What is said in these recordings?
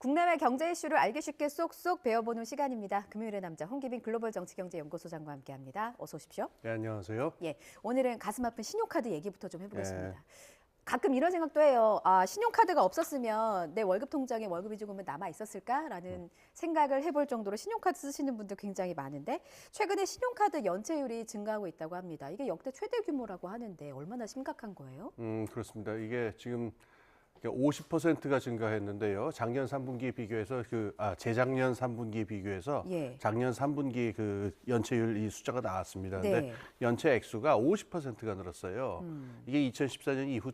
국내외 경제 이슈를 알기 쉽게 쏙쏙 배워보는 시간입니다. 금요일의 남자 홍기빈 글로벌 정치경제연구소장과 함께합니다. 어서 오십시오. 네, 안녕하세요. 예, 오늘은 가슴 아픈 신용카드 얘기부터 좀 해보겠습니다. 네. 가끔 이런 생각도 해요. 아, 신용카드가 없었으면 내 월급 통장에 월급이 조금은 남아 있었을까라는 생각을 해볼 정도로 신용카드 쓰시는 분들 굉장히 많은데 최근에 신용카드 연체율이 증가하고 있다고 합니다. 이게 역대 최대 규모라고 하는데 얼마나 심각한 거예요? 그렇습니다. 이게 지금 50%가 증가했는데요. 작년 3분기에 비교해서 재작년 3분기에 비교해서 예. 작년 3분기 그 연체율 이 숫자가 나왔습니다. 근데 네. 연체 액수가 50%가 늘었어요. 이게 2014년 이후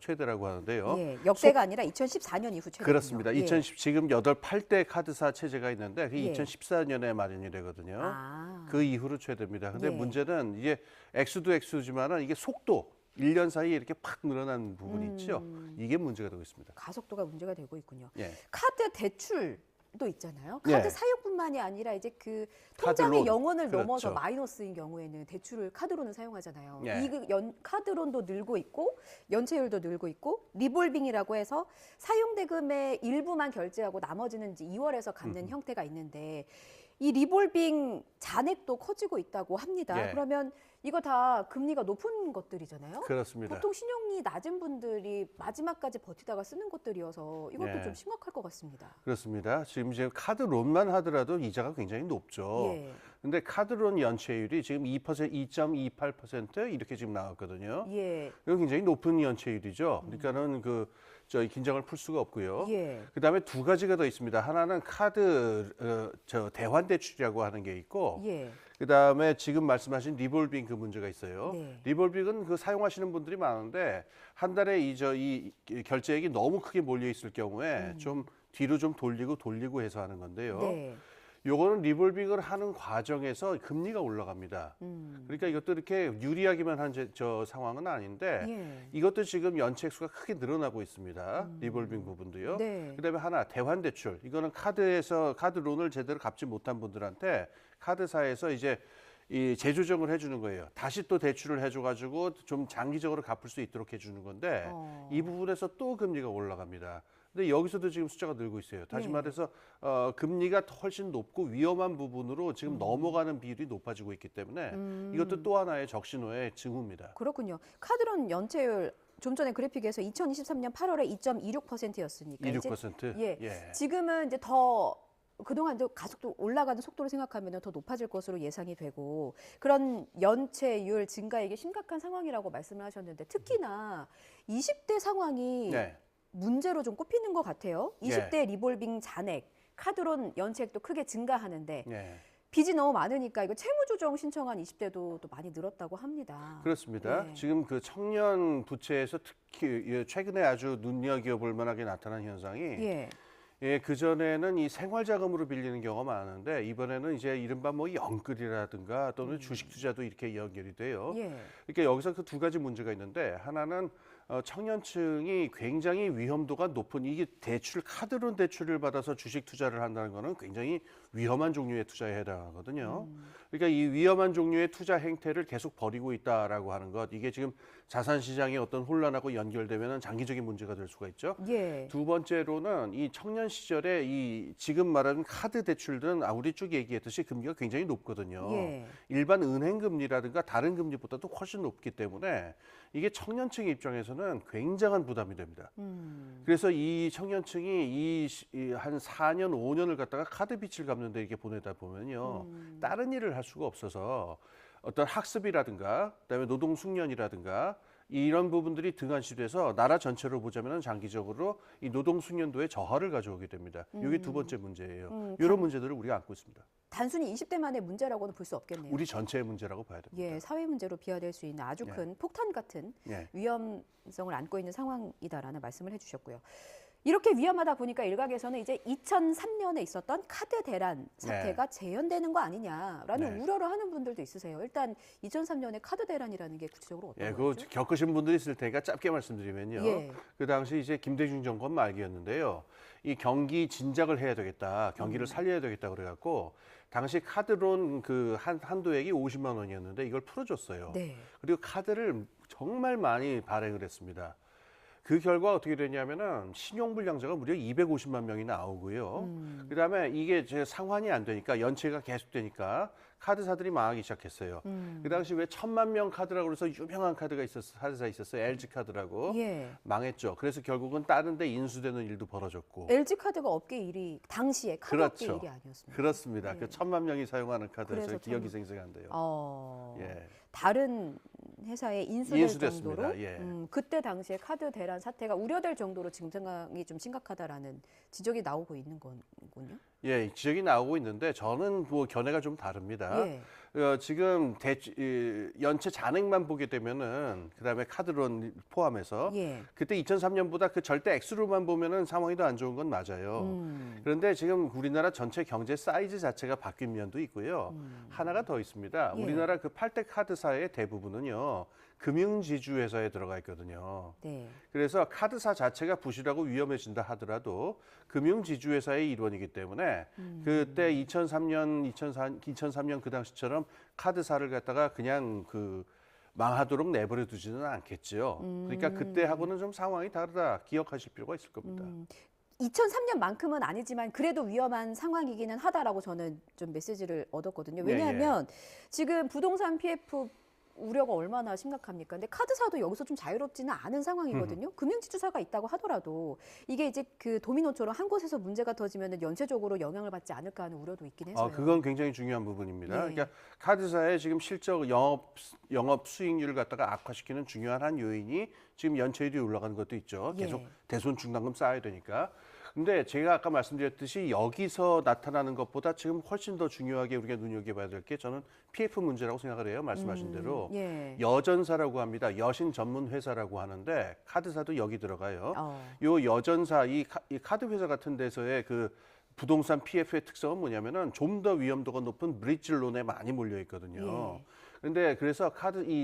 최대라고 하는데요. 예, 역대가 아니라 2014년 이후 최대. 그렇습니다. 예. 지금 8대 카드사 체제가 있는데 그게 예. 2014년에 마련이 되거든요. 아. 그 이후로 최대입니다. 근데 예. 문제는 이게 액수도 액수지만은 이게 속도 1년 사이에 이렇게 팍 늘어난 부분이 있죠. 이게 문제가 되고 있습니다. 가속도가 문제가 되고 있군요. 예. 카드 대출도 있잖아요. 예. 카드 사용뿐만이 아니라 이제 그 카드 통장의 론. 영원을 그렇죠. 넘어서 마이너스인 경우에는 대출을 카드론을 사용하잖아요. 예. 카드론도 늘고 있고 연체율도 늘고 있고 리볼빙이라고 해서 사용 대금의 일부만 결제하고 나머지는 이제 2월에서 갚는 형태가 있는데 이 리볼빙 잔액도 커지고 있다고 합니다. 예. 그러면 이거 다 금리가 높은 것들이잖아요. 그렇습니다. 보통 신용이 낮은 분들이 마지막까지 버티다가 쓰는 것들이어서 이것도 예. 좀 심각할 것 같습니다. 그렇습니다. 지금 이제 카드론만 하더라도 이자가 굉장히 높죠. 예. 근데 카드론 연체율이 지금 2%, 2.28% 이렇게 지금 나왔거든요. 예. 이거 굉장히 높은 연체율이죠. 그러니까는 저희 긴장을 풀 수가 없고요. 예. 그다음에 두 가지가 더 있습니다. 하나는 대환 대출이라고 하는 게 있고, 예. 그다음에 지금 말씀하신 리볼빙 그 문제가 있어요. 네. 리볼빙은 그 사용하시는 분들이 많은데 한 달에 이 결제액이 너무 크게 몰려 있을 경우에 좀 뒤로 좀 돌리고 해서 하는 건데요. 네. 요거는 리볼빙을 하는 과정에서 금리가 올라갑니다. 그러니까 이것도 이렇게 유리하기만 한 저 상황은 아닌데 예. 이것도 지금 연체 액수가 크게 늘어나고 있습니다. 리볼빙 부분도요. 네. 그다음에 하나 대환 대출. 이거는 카드론을 제대로 갚지 못한 분들한테 카드사에서 이제 이 재조정을 해주는 거예요. 다시 또 대출을 해줘가지고 좀 장기적으로 갚을 수 있도록 해주는 건데 이 부분에서 또 금리가 올라갑니다. 근데 여기서도 지금 숫자가 늘고 있어요. 다시 네. 말해서 금리가 훨씬 높고 위험한 부분으로 지금 넘어가는 비율이 높아지고 있기 때문에 이것도 또 하나의 적신호의 징후입니다. 그렇군요. 카드론 연체율 좀 전에 그래픽에서 2023년 8월에 2.26%였으니까 26%? 예. 예. 지금은 이제 더 그동안 가속도 올라가는 속도를 생각하면 더 높아질 것으로 예상이 되고 그런 연체율 증가 이게 심각한 상황이라고 말씀을 하셨는데 특히나 20대 상황이 네. 문제로 좀 꼽히는 것 같아요. 20대 예. 리볼빙 잔액, 카드론 연체액도 크게 증가하는데 예. 빚이 너무 많으니까 이거 채무조정 신청한 20대도 또 많이 늘었다고 합니다. 그렇습니다. 예. 지금 그 청년 부채에서 특히 최근에 아주 눈여겨볼 만하게 나타난 현상이 예. 그전에는 이 생활자금으로 빌리는 경우가 많은데 이번에는 이제 이른바 뭐 영끌이라든가 또는 주식 투자도 이렇게 연결이 돼요. 예. 그러니까 여기서 그 두 가지 문제가 있는데 하나는 청년층이 굉장히 위험도가 높은 이게 카드론 대출을 받아서 주식 투자를 한다는 거는 굉장히 위험한 종류의 투자에 해당하거든요. 그러니까 이 위험한 종류의 투자 행태를 계속 벌이고 있다라고 하는 것 이게 지금 자산 시장의 어떤 혼란하고 연결되면은 장기적인 문제가 될 수가 있죠. 예. 두 번째로는 이 청년 시절에 이 지금 말하는 카드 대출들은 우리 쭉 얘기했듯이 금리가 굉장히 높거든요. 예. 일반 은행 금리라든가 다른 금리보다도 훨씬 높기 때문에 이게 청년층 입장에서는 굉장한 부담이 됩니다. 그래서 이 청년층이 한 4년, 5년을 갖다가 카드 빚을 갚는데 이렇게 보내다 보면요. 다른 일을 할 수가 없어서 어떤 학습이라든가 그다음에 노동 숙련이라든가 이런 부분들이 등한시돼서 나라 전체로 보자면 장기적으로 이 노동 숙련도에 저하를 가져오게 됩니다. 이게 두 번째 문제예요. 이런 문제들을 우리가 안고 있습니다. 단순히 20대만의 문제라고는 볼 수 없겠네요. 우리 전체의 문제라고 봐야 됩니다. 예, 사회 문제로 비화될 수 있는 아주 큰 폭탄 같은 예. 위험성을 안고 있는 상황이다라는 말씀을 해주셨고요. 이렇게 위험하다 보니까 일각에서는 이제 2003년에 있었던 카드 대란 사태가 재현되는 거 아니냐라는 네. 우려를 하는 분들도 있으세요. 일단 2003년에 카드 대란이라는 게 구체적으로 어떤 그거 거죠? 겪으신 분들이 있을 테니까 짧게 말씀드리면요. 예. 그 당시 이제 김대중 정권 말기였는데요. 이 경기 진작을 해야 되겠다, 경기를 살려야 되겠다 그래갖고 당시 카드론 그 한도액이 50만 원이었는데 이걸 풀어줬어요. 네. 그리고 카드를 정말 많이 발행을 했습니다. 그 결과 어떻게 되냐면은 신용불량자가 무려 250만 명이 나오고요. 그다음에 이게 제 상환이 안 되니까 연체가 계속되니까 카드사들이 망하기 시작했어요. 그 당시 왜 1,000만 명 카드라고 그래서 유명한 카드가 있었어, 카드사 있었어요. LG 카드라고. 예. 망했죠. 그래서 결국은 다른 데 인수되는 일도 벌어졌고. LG 카드가 업계 1위 당시에 카드 업계 그렇죠. 1위 아니었습니까? 그렇습니다. 네. 그 1,000만 명이 사용하는 카드에서 그래서 기억이 참- 생생한데요. 예. 다른 회사에 인수될 인수됐습니다. 정도로 예. 그때 당시에 카드 대란 사태가 우려될 정도로 지금 상황이 좀 심각하다라는 지적이 나오고 있는 거군요. 예, 지적이 나오고 있는데 저는 뭐 견해가 좀 다릅니다. 예. 지금 연체 잔액만 보게 되면은 그다음에 카드론 포함해서 예. 그때 2003년보다 그 절대 액수로만 보면은 상황이 더 안 좋은 건 맞아요. 그런데 지금 우리나라 전체 경제 사이즈 자체가 바뀐 면도 있고요. 하나가 더 있습니다. 예. 우리나라 그 8대 카드사의 대부분은요. 금융지주 회사에 들어가 있거든요. 네. 그래서 카드사 자체가 부실하고 위험해진다 하더라도 금융지주회사의 일원이기 때문에 그때 2003년 그 당시처럼 카드사를 갖다가 그냥 그 망하도록 내버려 두지는 않겠죠. 그러니까 그때하고는 좀 상황이 다르다 기억하실 필요가 있을 겁니다. 2003년만큼은 아니지만 그래도 위험한 상황이기는 하다라고 저는 좀 메시지를 얻었거든요. 예, 왜냐하면 지금 부동산 PF 우려가 얼마나 심각합니까? 근데 카드사도 여기서 좀 자유롭지는 않은 상황이거든요. 금융지주사가 있다고 하더라도 이게 이제 그 도미노처럼 한 곳에서 문제가 터지면 연쇄적으로 영향을 받지 않을까 하는 우려도 있긴 해서요. 그건 굉장히 중요한 부분입니다. 예. 그러니까 카드사의 지금 실적 영업 수익률을 갖다가 악화시키는 중요한 한 요인이 지금 연체율이 올라가는 것도 있죠. 계속 예. 대손 충당금 쌓아야 되니까. 근데 제가 아까 말씀드렸듯이 여기서 나타나는 것보다 지금 훨씬 더 중요하게 우리가 눈여겨봐야 될 게 저는 PF 문제라고 생각을 해요. 말씀하신 대로. 예. 여전사라고 합니다. 여신 전문 회사라고 하는데 카드사도 여기 들어가요. 어. 요 여전사 이 카드 회사 같은 데서의 그 부동산 PF의 특성은 뭐냐면은 좀 더 위험도가 높은 브릿지 론에 많이 몰려 있거든요. 예. 근데 그래서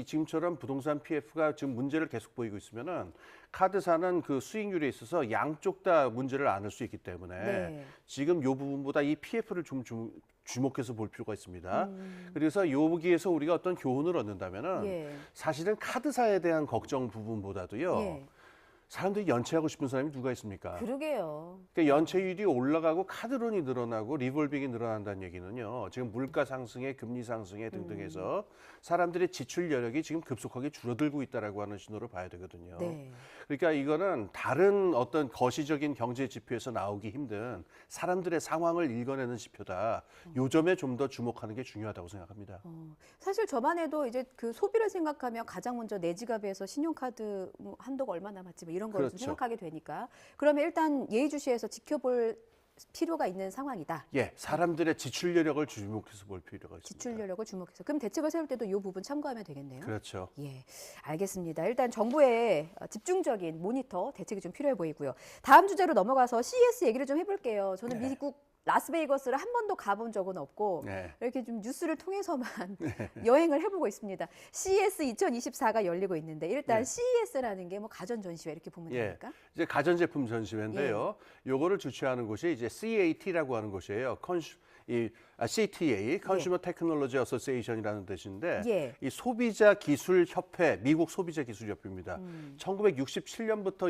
지금처럼 부동산 PF가 지금 문제를 계속 보이고 있으면은 카드사는 그 수익률에 있어서 양쪽 다 문제를 안을 수 있기 때문에 네. 지금 요 부분보다 이 PF를 좀 주목해서 볼 필요가 있습니다. 그래서 여기에서 우리가 어떤 교훈을 얻는다면은 예. 사실은 카드사에 대한 걱정 부분보다도요. 예. 사람들이 연체하고 싶은 사람이 누가 있습니까? 그러게요. 그러니까 연체율이 올라가고 카드론이 늘어나고 리볼빙이 늘어난다는 얘기는요. 지금 물가 상승에 금리 상승에 등등해서 사람들의 지출 여력이 지금 급속하게 줄어들고 있다라고 하는 신호를 봐야 되거든요. 네. 그러니까 이거는 다른 어떤 거시적인 경제 지표에서 나오기 힘든 사람들의 상황을 읽어내는 지표다. 요 점에 좀 더 주목하는 게 중요하다고 생각합니다. 사실 저만 해도 이제 그 소비를 생각하면 가장 먼저 내 지갑에서 신용카드 뭐 한도가 얼마 남았지 뭐 이런 걸 좀 그렇죠. 생각하게 되니까 그러면 일단 예의주시해서 지켜볼 필요가 있는 상황이다. 예, 사람들의 지출 여력을 주목해서 볼 필요가 있습니다. 지출 여력을 주목해서. 그럼 대책을 세울 때도 이 부분 참고하면 되겠네요. 그렇죠. 예, 알겠습니다. 일단 정부의 집중적인 모니터 대책이 좀 필요해 보이고요. 다음 주제로 넘어가서 CES 얘기를 좀 해볼게요. 저는 네. 미국 라스베이거스를 한 번도 가본 적은 없고 네. 이렇게 좀 뉴스를 통해서만 여행을 해보고 있습니다. CES 2024가 열리고 있는데 일단 네. CES라는 게 뭐 가전 전시회 이렇게 보면 예. 됩니까? 이제 가전제품 전시회인데요. 예. 요거를 주최하는 곳이 이제 CAT라고 하는 곳이에요. CTA, Consumer Technology Association이라는 뜻인데 예. 이 소비자 기술 협회, 미국 소비자 기술 협회입니다. 1967년부터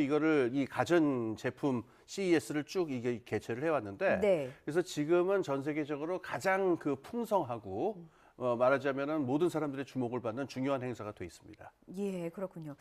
이 가전 제품 CES를 쭉 이게 개최를 해왔는데 네. 그래서 지금은 전 세계적으로 가장 그 풍성하고 말하자면은 모든 사람들의 주목을 받는 중요한 행사가 돼 있습니다. 예, 그렇군요.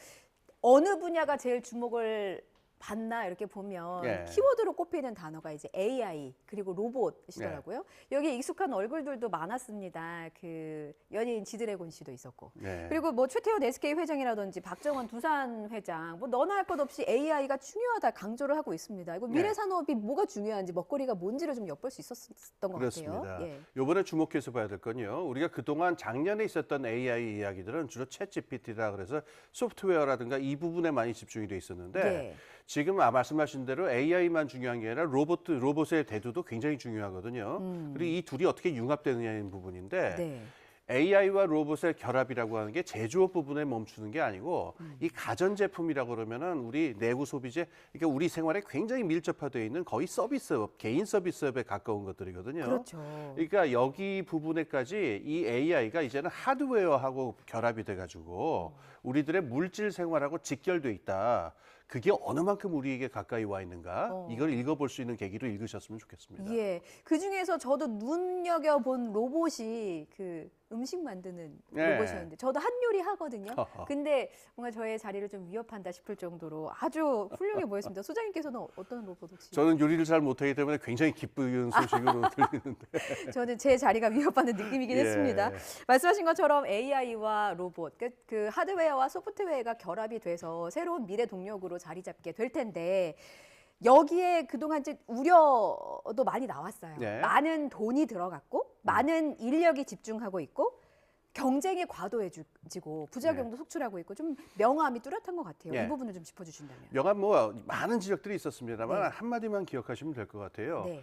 어느 분야가 제일 주목을 받나 이렇게 보면 예. 키워드로 꼽히는 단어가 이제 AI 그리고 로봇이더라고요. 여기 익숙한 얼굴들도 많았습니다. 그 연예인 지드래곤 씨도 있었고. 네. 그리고 뭐 최태원 SK 회장이라든지 박정원 두산 회장 뭐 너나 할 것 없이 AI가 중요하다 강조를 하고 있습니다. 이거 미래 네. 산업이 뭐가 중요한지 먹거리가 뭔지를 좀 엿볼 수 있었던 것 그렇습니다. 같아요. 예. 이번에 주목해서 봐야 될 건요. 우리가 그동안 작년에 있었던 AI 이야기들은 주로 챗 GPT라 그래서 소프트웨어라든가 이 부분에 많이 집중이 돼 있었는데 네. 지금 말씀하신 대로 AI만 중요한 게 아니라 로봇의 대두도 굉장히 중요하거든요. 그리고 이 둘이 어떻게 융합되느냐는 부분인데 네. AI와 로봇의 결합이라고 하는 게 제조업 부분에 멈추는 게 아니고 이 가전제품이라고 그러면은 우리 내구 소비재, 그러니까 우리 생활에 굉장히 밀접화되어 있는 거의 서비스업, 개인 서비스업에 가까운 것들이거든요. 그렇죠. 그러니까 여기 부분에까지 이 AI가 이제는 하드웨어하고 결합이 돼가지고 우리들의 물질 생활하고 직결돼 있다. 그게 어느 만큼 우리에게 가까이 와 있는가 이걸 읽어볼 수 있는 계기로 읽으셨으면 좋겠습니다. 예. 그 중에서 저도 눈여겨본 로봇이 그 음식 만드는 네. 로봇이었는데 저도 한 요리 하거든요. 허허. 근데 뭔가 저의 자리를 좀 위협한다 싶을 정도로 아주 훌륭해 보였습니다. 소장님께서는 어떤 로봇 혹시? 저는 요리를 잘 못하기 때문에 굉장히 기쁜 소식으로 들리는데. 저는 제 자리가 위협받는 느낌이긴 예. 했습니다. 말씀하신 것처럼 AI와 로봇, 그 하드웨어와 소프트웨어가 결합이 돼서 새로운 미래 동력으로 자리 잡게 될 텐데 여기에 그동안 이제 우려도 많이 나왔어요. 네. 많은 돈이 들어갔고 많은 인력이 집중하고 있고 경쟁이 과도해지고 부작용도 속출하고 있고 좀 명암이 뚜렷한 것 같아요. 네. 이 부분을 좀 짚어주신다면. 명함 뭐 많은 지적들이 있었습니다만 네. 한마디만 기억하시면 될 것 같아요. 네.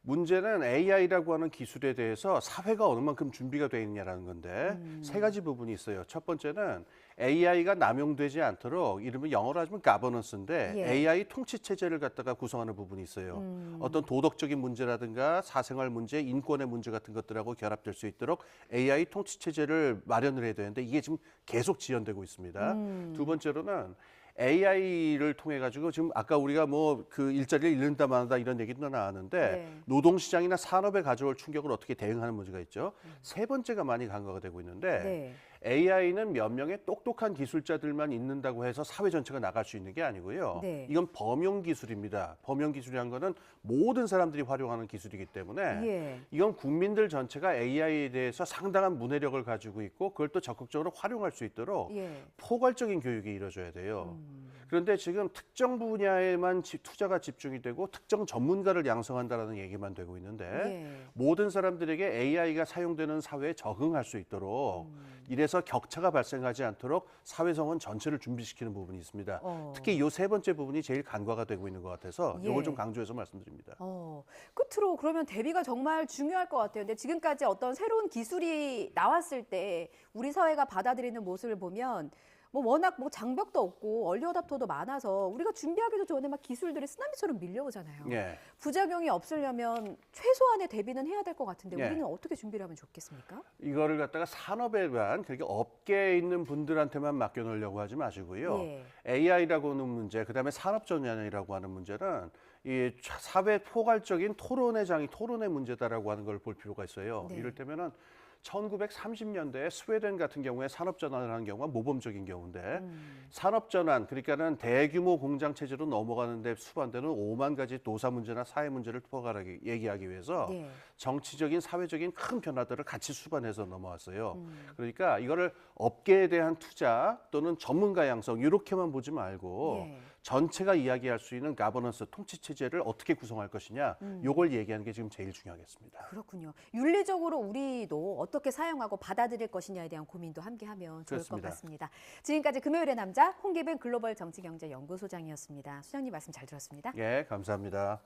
문제는 AI라고 하는 기술에 대해서 사회가 어느 만큼 준비가 되어 있냐라는 건데 세 가지 부분이 있어요. 첫 번째는 AI가 남용되지 않도록 이름은 영어로 하면 가버넌스인데 예. AI 통치 체제를 갖다가 구성하는 부분이 있어요. 어떤 도덕적인 문제라든가 사생활 문제, 인권의 문제 같은 것들하고 결합될 수 있도록 AI 통치 체제를 마련을 해야 되는데 이게 지금 계속 지연되고 있습니다. 두 번째로는 AI를 통해 가지고 지금 아까 우리가 뭐 그 일자리를 잃는다 마는다 이런 얘기도 나왔는데 네. 노동시장이나 산업에 가져올 충격을 어떻게 대응하는 문제가 있죠. 세 번째가 많이 간과가 되고 있는데 네. AI는 몇 명의 똑똑한 기술자들만 있는다고 해서 사회 전체가 나갈 수 있는 게 아니고요. 네. 이건 범용 기술입니다. 범용 기술이란 거는 모든 사람들이 활용하는 기술이기 때문에 예. 이건 국민들 전체가 AI에 대해서 상당한 문해력을 가지고 있고 그걸 또 적극적으로 활용할 수 있도록 예. 포괄적인 교육이 이루어져야 돼요. 그런데 지금 특정 분야에만 투자가 집중이 되고 특정 전문가를 양성한다라는 얘기만 되고 있는데 예. 모든 사람들에게 AI가 사용되는 사회에 적응할 수 있도록 이래서 격차가 발생하지 않도록 사회성원 전체를 준비시키는 부분이 있습니다. 특히 이 세 번째 부분이 제일 간과가 되고 있는 것 같아서 예. 이걸 좀 강조해서 말씀드립니다. 끝으로 그러면 대비가 정말 중요할 것 같아요. 근데 지금까지 어떤 새로운 기술이 나왔을 때 우리 사회가 받아들이는 모습을 보면 뭐 워낙 뭐 장벽도 없고 얼리어답터도 많아서 우리가 준비하기도 전에 막 기술들이 쓰나미처럼 밀려오잖아요. 예. 부작용이 없으려면 최소한의 대비는 해야 될 것 같은데 예. 우리는 어떻게 준비를 하면 좋겠습니까? 이거를 갖다가 산업에만 그렇게 업계에 있는 분들한테만 맡겨놓으려고 하지 마시고요. 예. AI라고 하는 문제, 그다음에 산업전환이라고 하는 문제는 이 사회 포괄적인 토론의 문제다라고 하는 걸 볼 필요가 있어요. 네. 이를테면은 1930년대에 스웨덴 같은 경우에 산업전환을 하는 경우가 모범적인 경우인데 산업전환, 그러니까는 대규모 공장 체제로 넘어가는데 수반되는 5만 가지 도사 문제나 사회 문제를 포괄하게 얘기하기 위해서 네. 정치적인, 사회적인 큰 변화들을 같이 수반해서 넘어왔어요. 그러니까 이거를 업계에 대한 투자 또는 전문가 양성 이렇게만 보지 말고 예. 전체가 이야기할 수 있는 가버넌스, 통치 체제를 어떻게 구성할 것이냐, 요걸 얘기하는 게 지금 제일 중요하겠습니다. 그렇군요. 윤리적으로 우리도 어떻게 사용하고 받아들일 것이냐에 대한 고민도 함께하면 좋을 그렇습니다. 것 같습니다. 지금까지 금요일의 남자 홍기빈 글로벌 정치경제연구소장이었습니다. 수장님 말씀 잘 들었습니다. 예, 감사합니다.